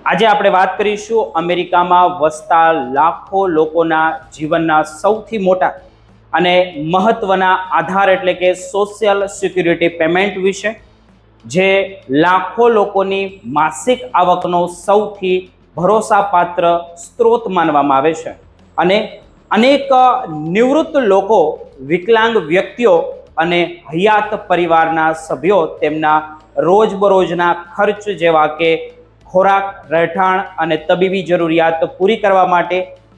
આજે આપણે વાત કરીશું અમેરિકામાં વસતા લાખો લોકોના જીવનના સૌથી મોટા અને મહત્વના આધાર એટલે કે સોશિયલ સિક્યુરિટી પેમેન્ટ વિશે, જે લાખો લોકોની માસિક આવકનો સૌથી ભરોસાપાત્ર સ્ત્રોત માનવામાં આવે છે અને અનેક નિવૃત્ત લોકો, વિકલાંગ વ્યક્તિઓ અને હયાત પરિવારના સભ્યો તેમના રોજબરોજના ખર્ચ જેવા કે ખોરાક, રહેઠાણ અને તબીબી જરૂરિયાત પૂરી કરવા માટે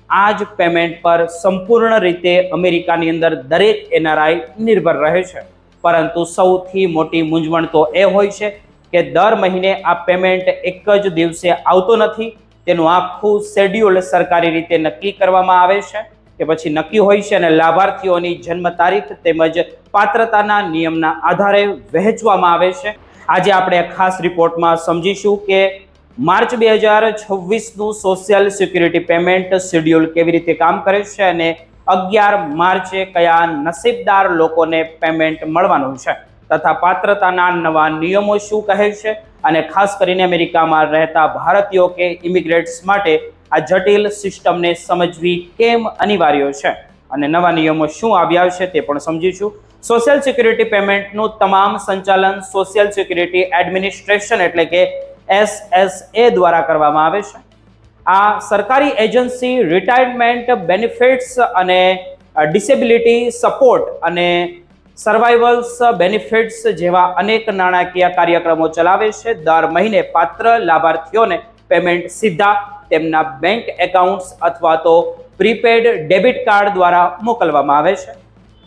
આ જ પેમેન્ટ પર સંપૂર્ણ રીતે અમેરિકાની અંદર દરેક એનઆરઆઈ નિર્ભર રહે છે. પરંતુ સૌથી મોટી મૂંઝવણ તો એ હોય છે કે દર મહિને આ પેમેન્ટ એક જ દિવસે આવતો નથી. તેનું આખું શેડ્યુલ સરકારી રીતે નક્કી કરવામાં આવે છે કે પછી નક્કી હોય છે અને લાભાર્થીઓની જન્મ તારીખ તેમજ પાત્રતાના નિયમના આધારે વહેંચવામાં આવે છે. આજે આપણે ખાસ રિપોર્ટમાં સમજીશું કે માર્ચ 2026નું સોશિયલ સિક્યુરિટી પેમેન્ટ શેડ્યુલ કેવી રીતે કામ કરે છે અને 11 માર્ચે કયા નસીબદાર લોકોને પેમેન્ટ મળવાનું છે તથા પાત્રતાના નવા નિયમો શું કહે છે અને ખાસ કરીને અમેરિકામાં રહેતા ભારતીયો કે ઇમિગ્રેટ્સ માટે આ જટિલ સિસ્ટમને સમજવી કેમ અનિવાર્ય છે અને નવા નિયમો શું આવ્યા છે તે પણ સમજીશું. સોશિયલ સિક્યુરિટી પેમેન્ટનું તમામ સંચાલન સોશિયલ સિક્યુરિટી એડમિનિસ્ટ્રેશન એટલે કે SSA દ્વારા કરવામાં આવે છે. આ સરકારી એજન્સી રિટાયરમેન્ટ બેનિફિટ્સ અને ડિસેબિલિટી સપોર્ટ અને સર્વાઇવલ્સ બેનિફિટ્સ જેવા અનેક નાણાકીય કાર્યક્રમો ચલાવે છે. દર મહિને પાત્ર લાભાર્થીઓને પેમેન્ટ સીધા તેમના બેંક એકાઉન્ટ્સ અથવા તો પ્રીપેડ ડેબિટ કાર્ડ દ્વારા મોકલવામાં આવે છે.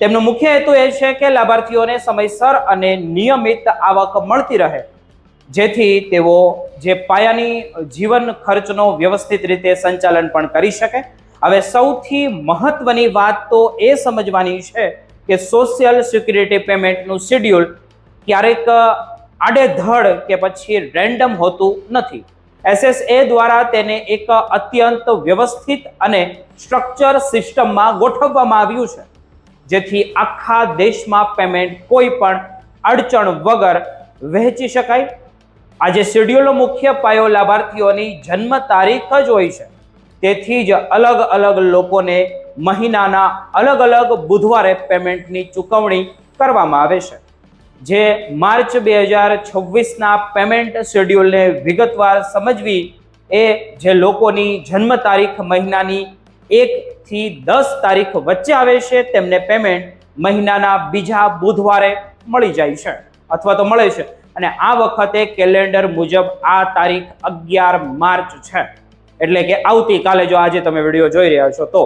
તેમનો મુખ્ય હેતુ એ છે કે લાભાર્થીઓને સમયસર અને નિયમિત આવક મળતી રહે, જેથી તેઓ જે પાયાની જીવન ખર્ચનો વ્યવસ્થિત રીતે સંચાલન પણ કરી શકે. હવે સૌથી મહત્વની વાત તો એ સમજવાની છે કે સોશિયલ સિક્યુરિટી પેમેન્ટનું શેડ્યુલ ક્યારેક આડેધડ કે પછી રેન્ડમ હોતું નથી. SSA દ્વારા તેને એક અત્યંત વ્યવસ્થિત અને સ્ટ્રક્ચર સિસ્ટમમાં ગોઠવવામાં આવ્યું છે, જેથી આખા દેશમાં પેમેન્ટ કોઈ પણ અડચણ વગર વહેંચી શકાય. આજે શેડ્યુલનો મુખ્ય પાયો લાભાર્થીઓની જન્મ તારીખ જ હોય છે, તેથી જ અલગ અલગ લોકોને મહિનાના અલગ અલગ બુધવારે પેમેન્ટની ચૂકવણી કરવામાં આવે છે. જે માર્ચ 2026ના પેમેન્ટ શેડ્યુલને વિગતવાર સમજવી એ જે લોકોની જન્મ તારીખ મહિનાની 1 થી 10 તારીખ વચ્ચે આવે છે તેમને પેમેન્ટ મહિનાના બીજા બુધવારે મળી જાય છે અથવા તો મળે છે. અને આ વખતે કેલેન્ડર મુજબ આ તારીખ 11 માર્ચ છે, એટલે કે આવતીકાલે, જો આજે તમે વિડીયો જોઈ રહ્યા છો તો,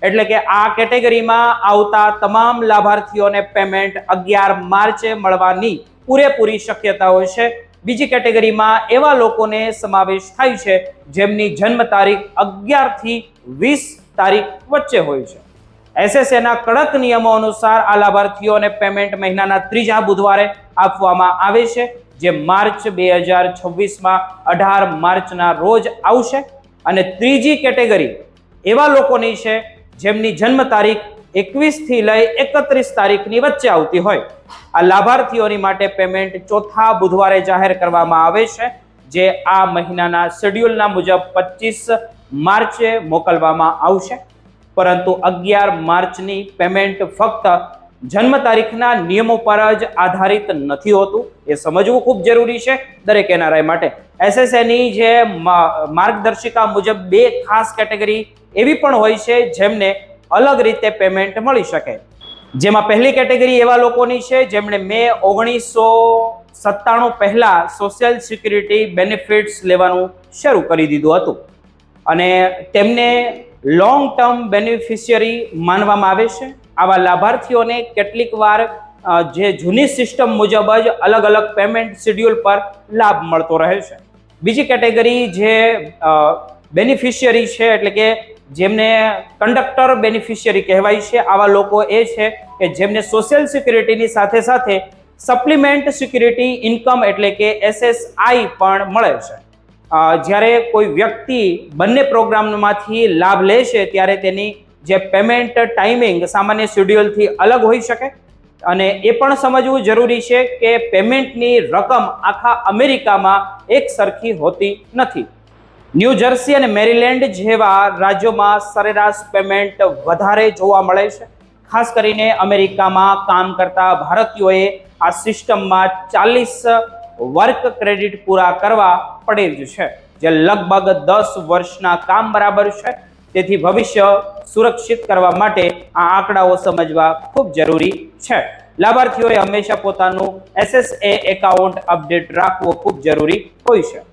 એટલે કે આ કેટેગરીમાં આવતા તમામ લાભાર્થીઓને પેમેન્ટ 11 માર્ચે મળવાની પૂરેપૂરી શક્યતાઓ છે. બીજી કેટેગરીમાં એવા લોકોને સમાવેશ થાય છે જેમની જન્મ તારીખ 11 થી 20 તારીખ વચ્ચે હોય છે. SSAના કડક નિયમો અનુસાર આ લાભાર્થીઓને પેમેન્ટ મહિનાના ત્રીજા બુધવારે આપવામાં આવે છે, જે માર્ચ 2026માં 18 માર્ચના રોજ આવશે. અને ત્રીજી કેટેગરી એવા લોકોની છે જેમની જન્મ તારીખ 21 થી લઈ 31 તારીખની વચ્ચે આવતી હોય. આ લાભાર્થીઓની માટે પેમેન્ટ ચોથા બુધવારે જાહેર કરવામાં આવે છે, જે આ મહિનાના શેડ્યુલના મુજબ 25 માર્ચે મોકલવામાં આવશે. પરંતુ 11 માર્ચની પેમેન્ટ ફક્ત જન્મ તારીખના નિયમો પર જ આધારિત નથી હોતું, એ સમજવું ખૂબ જરૂરી છે દરેક એનઆરઆઈ માટે. SSAની જે માર્ગદર્શિકા મુજબ 2 ખાસ કેટેગરી એવી પણ હોય છે જેમને અલગ રીતે પેમેન્ટ મળી શકે. જેમાં પહેલી કેટેગરી એવા લોકોની છે જેમણે મે 1997 પહેલા સોશિયલ સિક્યુરિટી બેનિફિટ્સ લેવાનું શરૂ કરી દીધું હતું અને તેમને લોંગ ટર્મ બેનિફિશિયરી માનવામાં આવે છે. આવા લાભાર્થીઓને કેટલીક વાર જે જૂની સિસ્ટમ મુજબ જ અલગ અલગ પેમેન્ટ શેડ્યુલ પર લાભ મળતો રહે છે. બીજી કેટેગરી જે બેનિફિશિયરી છે, એટલે કે જેમને કંડક્ટર બેનિફિશિયરી કહેવાય છે, આવા લોકો એ છે કે જેમને સોશિયલ સિક્યુરિટીની સાથે સાથે સપ્લિમેન્ટ સિક્યુરિટી ઇન્કમ એટલે કે SSI પણ મળે છે. જ્યારે કોઈ વ્યક્તિ બંને પ્રોગ્રામમાંથી લાભ લે છે ત્યારે તેની જે પેમેન્ટ ટાઈમિંગ સામાન્ય શેડ્યુલથી અલગ હોઈ શકે અને એ પણ સમજવું જરૂરી છે કે પેમેન્ટની રકમ આખા અમેરિકામાં એક સરખી હોતી નથી. ન્યૂ જર્સી અને મેરીલેન્ડ જેવા રાજ્યોમાં સરેરાશ પેમેન્ટ વધારે જોવા મળે છે. ખાસ કરીને અમેરિકામાં કામ કરતા ભારતીયોએ આ સિસ્ટમમાં 40 વર્ક ક્રેડિટ પૂરા કરવા પડે જ છે, જે લગભગ 10 વર્ષના કામ બરાબર છે. તેથી ભવિષ્ય સુરક્ષિત કરવા માટે આ આંકડાઓ સમજવા ખૂબ જરૂરી છે. લાભાર્થીઓએ હંમેશા પોતાનું SSA એકાઉન્ટ અપડેટ રાખવું ખૂબ જરૂરી હોય છે.